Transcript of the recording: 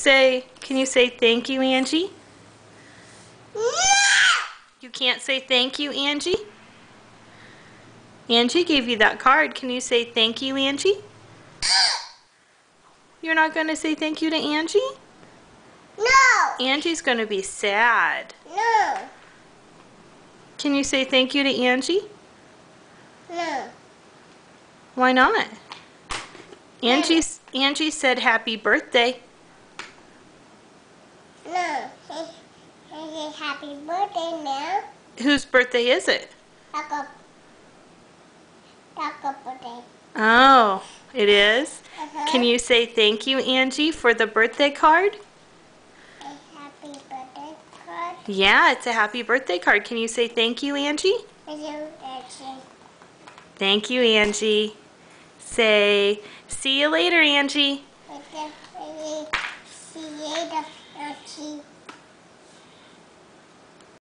say thank you, Angie? You can't say thank you, Angie? Angie gave you that card. Can you say thank you, Angie? You're not going to say thank you to Angie? No. Angie's going to be sad. No. Can you say thank you to Angie? No. Why not? Angie said happy birthday. No. Say happy birthday now. Whose birthday is it? Taco birthday. Oh, it is? Uh-huh. Can you say thank you, Angie, for the birthday card? A happy birthday card. Yeah, it's a happy birthday card. Can you say thank you, Angie? Thank you, Angie. Thank you, Angie. Say, see you later, Angie. Thank you.